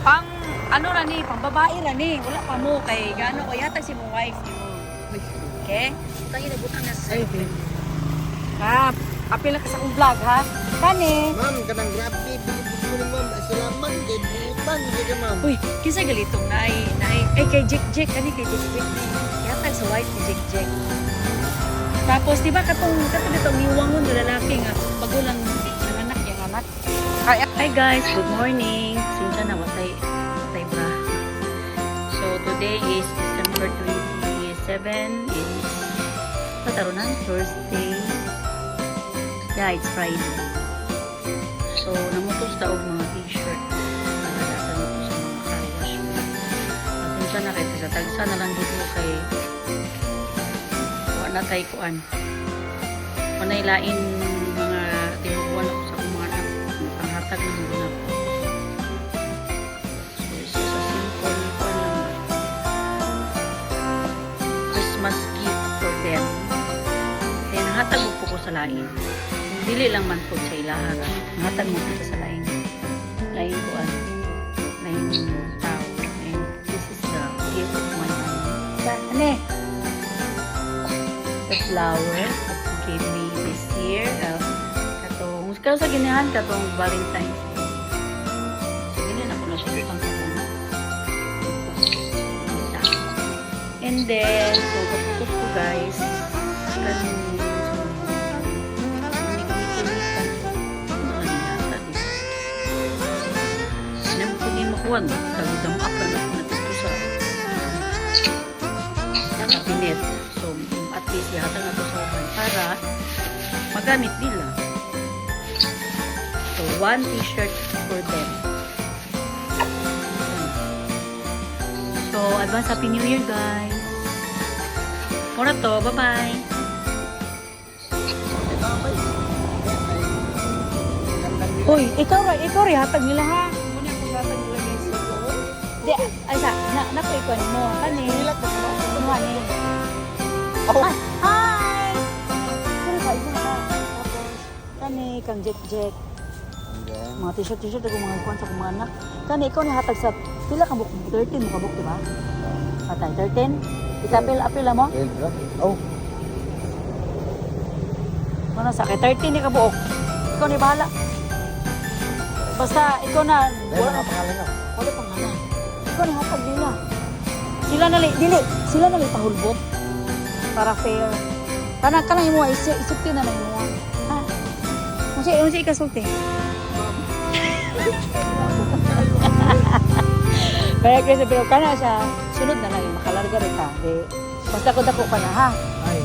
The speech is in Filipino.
Pang ano ra ni, pang babae ra ni. Wala pa mo kay gaano ko yata si mo wife ni mo. Okay? Tayo na butang na sa. Ha, apil na ka sa akong vlog ha. Kani. Ma'am, kanang grabe, bilibot mo ni ma'am. Salamat, kay butan, kay ka ma'am. Uy, kinsa galitong nai kay Jek kani kay Jek. Yata sa wife ni Jek. Tapos di ba katong ditong niwangon ng lalaki nga bagulang anak yung anak. Hi guys, good morning. Sinsa na watay ba? So today is December 27. It's patarunan Thursday. Yeah, it's Friday. So namutos ta og mga t-shirt. Nagdatan ko sa mga car wash. Pasensya na kay tagsa na lang dito kay na tayo kuan. Manay lain mga tinubuan ako sa mga anak. Panghatag ng mga anak. So, isa sa simple kuan lang. Christmas gift for them. Then, hatag mo po ko sa lain. Dili lang man po sa ilaha. Hatag mo po sa lain. Lain kuan. Lain tao. And this is the gift of my mom. Ane? The flower that you gave me this year. Katong, kaya sa ginahan katong Valentine's Day. So, ganyan ako na siya itang katong isa. And then, so, kapos ko guys, kanin, so, unik-unik-unikan. Ano na nilata dito? Sinam ko niya makuha, no? Kalidang up na natin sa kabinet. So, at least yata nga ito sa uban para magamit nila. So, one t-shirt for them. So, advance Happy New Year, guys. Muna to, bye-bye. Uy, ikaw rin, hatag nila ha. Muna akong hatag nila guys. Di, ay sa, napaikon mo. Kani, kunuha niya. Oh. Hi! Pero ka, isa ka. Tapos, kani, kang Jek. Mga t-shirt ako mga kuwan sa mga anak. Kani, ikaw ni hatag sa, pila kang buk, 13 mo kabuk, diba? Patay, 13? Apil mo? Oh. Ano sa akin, 13 ni kabuok. Ikaw ni bahala. Basta, ikaw na, Wala pangalan na. wala pangalan. Ikaw ni hatag nila. Sila na pahulbot. Para fair. Kana imo isipti na lang mo. Ha? Unsa ikasulti? Kaya kasi pero kana siya sunod na lang makalarga rin ka. Basta ko dako pa na ha. Ay.